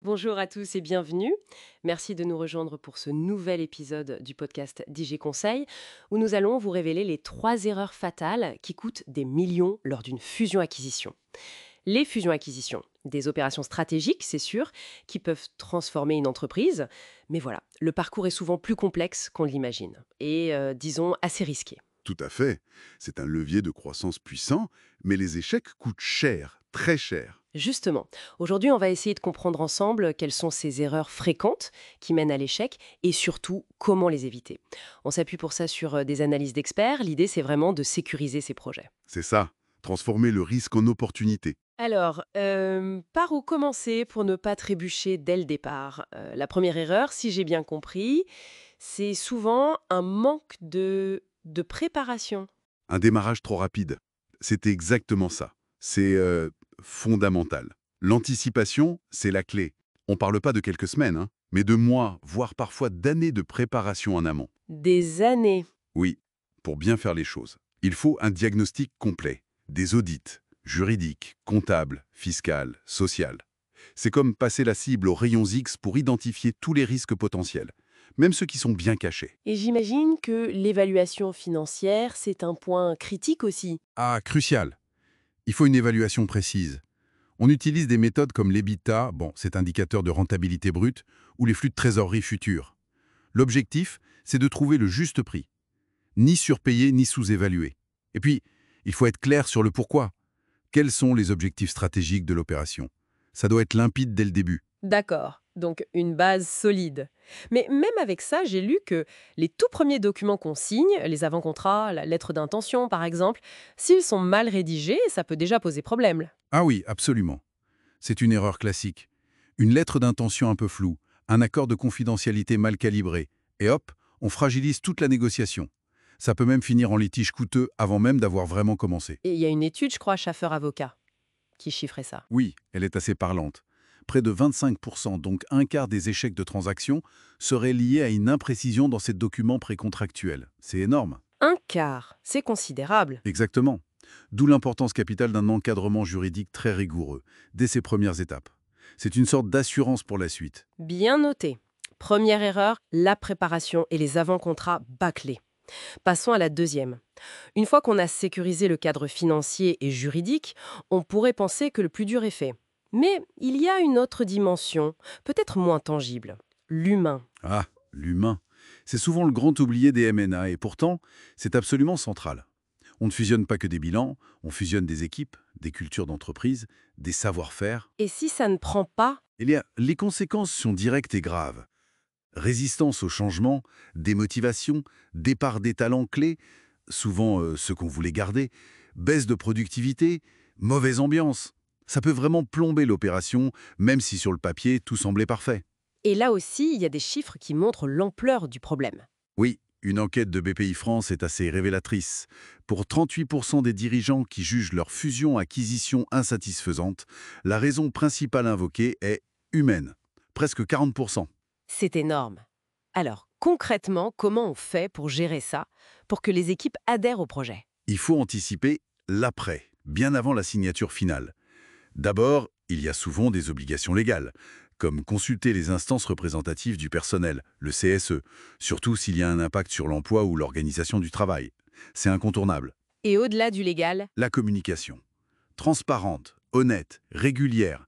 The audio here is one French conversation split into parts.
Bonjour à tous et bienvenue. Merci de nous rejoindre pour ce nouvel épisode du podcast d'IG Conseil, où nous allons vous révéler les 3 erreurs fatales qui coûtent des millions lors d'une fusion-acquisition. Les fusions-acquisitions, des opérations stratégiques, c'est sûr, qui peuvent transformer une entreprise, mais voilà, le parcours est souvent plus complexe qu'on l'imagine, et disons assez risqué. Tout à fait. C'est un levier de croissance puissant, mais les échecs coûtent cher, très cher. Justement, aujourd'hui, on va essayer de comprendre ensemble quelles sont ces erreurs fréquentes qui mènent à l'échec et surtout comment les éviter. On s'appuie pour ça sur des analyses d'experts. L'idée, c'est vraiment de sécuriser ces projets. C'est ça, transformer le risque en opportunité. Alors, par où commencer pour ne pas trébucher dès le départ? La première erreur, si j'ai bien compris, c'est souvent un manque de préparation. Un démarrage trop rapide. C'est exactement ça. C'est fondamental. L'anticipation, c'est la clé. On ne parle pas de quelques semaines, hein, mais de mois, voire parfois d'années de préparation en amont. Des années. Oui, pour bien faire les choses. Il faut un diagnostic complet, des audits, juridiques, comptables, fiscales, sociales. C'est comme passer la cible aux rayons X pour identifier tous les risques potentiels, même ceux qui sont bien cachés. Et j'imagine que l'évaluation financière, c'est un point critique aussi. Ah, crucial. Il faut une évaluation précise. On utilise des méthodes comme l'EBITDA, bon, cet indicateur de rentabilité brute, ou les flux de trésorerie futurs. L'objectif, c'est de trouver le juste prix. Ni surpayé, ni sous-évalué. Et puis, il faut être clair sur le pourquoi. Quels sont les objectifs stratégiques de l'opération? Ça doit être limpide dès le début. D'accord, donc une base solide. Mais même avec ça, j'ai lu que les tout premiers documents qu'on signe, les avant-contrats, la lettre d'intention par exemple, s'ils sont mal rédigés, ça peut déjà poser problème. Ah oui, absolument. C'est une erreur classique. Une lettre d'intention un peu floue, un accord de confidentialité mal calibré, et hop, on fragilise toute la négociation. Ça peut même finir en litige coûteux avant même d'avoir vraiment commencé. Et il y a une étude, je crois, Schaffer-Avocat, qui chiffrait ça. Oui, elle est assez parlante. Près de 25%, donc un quart des échecs de transaction, seraient liés à une imprécision dans ces documents précontractuels. C'est énorme. Un quart, c'est considérable. Exactement. D'où l'importance capitale d'un encadrement juridique très rigoureux, dès ses premières étapes. C'est une sorte d'assurance pour la suite. Bien noté. Première erreur, la préparation et les avant-contrats bâclés. Passons à la deuxième. Une fois qu'on a sécurisé le cadre financier et juridique, on pourrait penser que le plus dur est fait. Mais il y a une autre dimension, peut-être moins tangible, l'humain. Ah, l'humain. C'est souvent le grand oublié des M&A et pourtant, c'est absolument central. On ne fusionne pas que des bilans, on fusionne des équipes, des cultures d'entreprise, des savoir-faire. Et si ça ne prend pas, Les conséquences sont directes et graves. Résistance au changement, démotivation, départ des talents clés, souvent ceux qu'on voulait garder, baisse de productivité, mauvaise ambiance. Ça peut vraiment plomber l'opération, même si sur le papier, tout semblait parfait. et là aussi, il y a des chiffres qui montrent l'ampleur du problème. Oui, une enquête de BPI France est assez révélatrice. Pour 38% des dirigeants qui jugent leur fusion-acquisition insatisfaisante, la raison principale invoquée est humaine. Presque 40%. C'est énorme. Alors, concrètement, comment on fait pour gérer ça, pour que les équipes adhèrent au projet? Il faut anticiper l'après, bien avant la signature finale. D'abord, il y a souvent des obligations légales, comme consulter les instances représentatives du personnel, le CSE, surtout s'il y a un impact sur l'emploi ou l'organisation du travail. C'est incontournable. Et au-delà du légal, La communication. Transparente, honnête, régulière.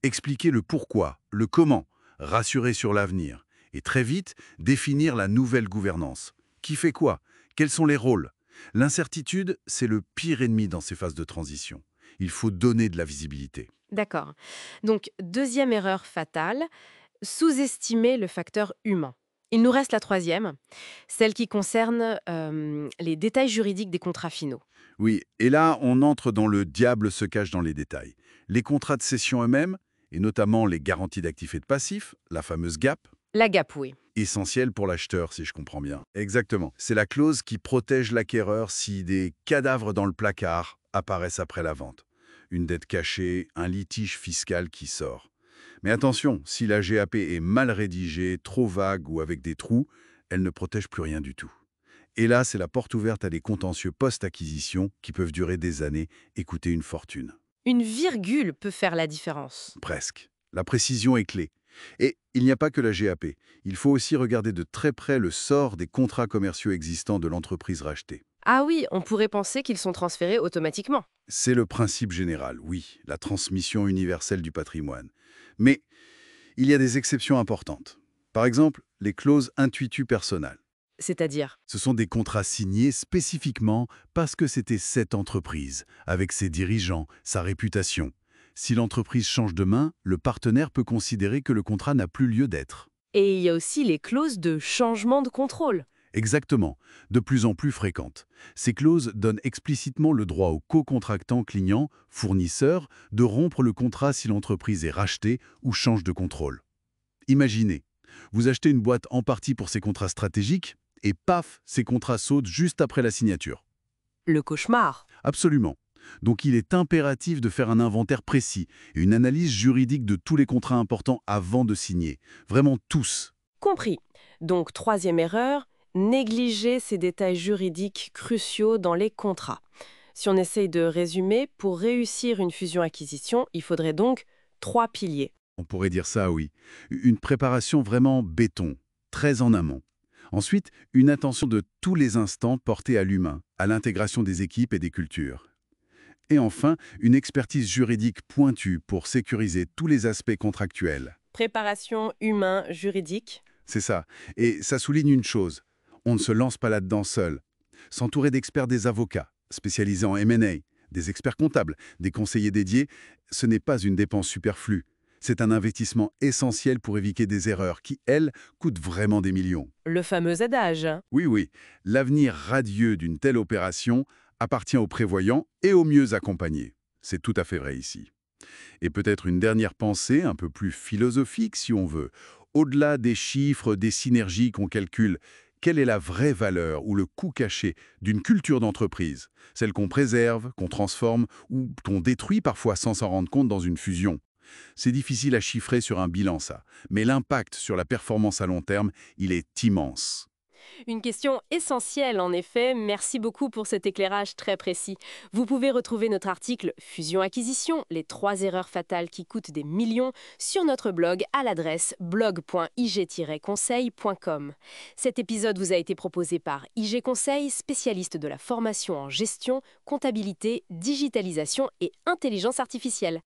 Expliquer le pourquoi, le comment, rassurer sur l'avenir. Et très vite, définir la nouvelle gouvernance. Qui fait quoi? Quels sont les rôles? L'incertitude, c'est le pire ennemi dans ces phases de transition. Il faut donner de la visibilité. d'accord. Donc, deuxième erreur fatale, sous-estimer le facteur humain. Il nous reste la troisième, celle qui concerne les détails juridiques des contrats finaux. Oui, et là, on entre dans le diable se cache dans les détails. Les contrats de cession eux-mêmes, et notamment les garanties d'actifs et de passifs, la fameuse GAP, La gap, oui. essentielle pour l'acheteur, si je comprends bien. Exactement. C'est la clause qui protège l'acquéreur si des cadavres dans le placard apparaissent après la vente. Une dette cachée, un litige fiscal qui sort. Mais attention, si la GAP est mal rédigée, trop vague ou avec des trous, elle ne protège plus rien du tout. Et là, c'est la porte ouverte à des contentieux post-acquisition qui peuvent durer des années et coûter une fortune. Une virgule peut faire la différence. Presque. La précision est clé. Et il n'y a pas que la GAP. Il faut aussi regarder de très près le sort des contrats commerciaux existants de l'entreprise rachetée. Ah oui, on pourrait penser qu'ils sont transférés automatiquement. C'est le principe général, oui, la transmission universelle du patrimoine. Mais il y a des exceptions importantes. Par exemple, les clauses intuitu personales. C'est-à-dire? Ce sont des contrats signés spécifiquement parce que c'était cette entreprise, avec ses dirigeants, sa réputation. Si l'entreprise change de main, le partenaire peut considérer que le contrat n'a plus lieu d'être. Et il y a aussi les clauses de changement de contrôle. Exactement, de plus en plus fréquentes. Ces clauses donnent explicitement le droit au co-contractant client, fournisseur, de rompre le contrat si l'entreprise est rachetée ou change de contrôle. Imaginez, vous achetez une boîte en partie pour ses contrats stratégiques, et paf, ces contrats sautent juste après la signature. Le cauchemar. Absolument. Donc il est impératif de faire un inventaire précis et une analyse juridique de tous les contrats importants avant de signer. Vraiment tous. Compris. Donc, troisième erreur, négliger ces détails juridiques cruciaux dans les contrats. Si on essaye de résumer, pour réussir une fusion-acquisition, il faudrait donc 3 piliers. On pourrait dire ça, oui. Une préparation vraiment béton, très en amont. Ensuite, une attention de tous les instants portée à l'humain, à l'intégration des équipes et des cultures. Et enfin, une expertise juridique pointue pour sécuriser tous les aspects contractuels. Préparation humain, juridique. C'est ça. Et ça souligne une chose. On ne se lance pas là-dedans seul. S'entourer d'experts des avocats, spécialisés en M&A, des experts comptables, des conseillers dédiés, ce n'est pas une dépense superflue. C'est un investissement essentiel pour éviter des erreurs qui, elles, coûtent vraiment des millions. Le fameux adage. Oui, oui, l'avenir radieux d'une telle opération appartient aux prévoyants et aux mieux accompagnés. C'est tout à fait vrai ici. Et peut-être une dernière pensée, un peu plus philosophique si on veut. Au-delà des chiffres, des synergies qu'on calcule, quelle est la vraie valeur ou le coût caché d'une culture d'entreprise? Celle qu'on préserve, qu'on transforme ou qu'on détruit parfois sans s'en rendre compte dans une fusion. C'est difficile à chiffrer sur un bilan, ça. Mais l'impact sur la performance à long terme, il est immense. Une question essentielle en effet, merci beaucoup pour cet éclairage très précis. Vous pouvez retrouver notre article Fusion-acquisition, les 3 erreurs fatales qui coûtent des millions sur notre blog à l'adresse blog.ig-conseil.com. Cet épisode vous a été proposé par IG Conseil, spécialiste de la formation en gestion, comptabilité, digitalisation et intelligence artificielle.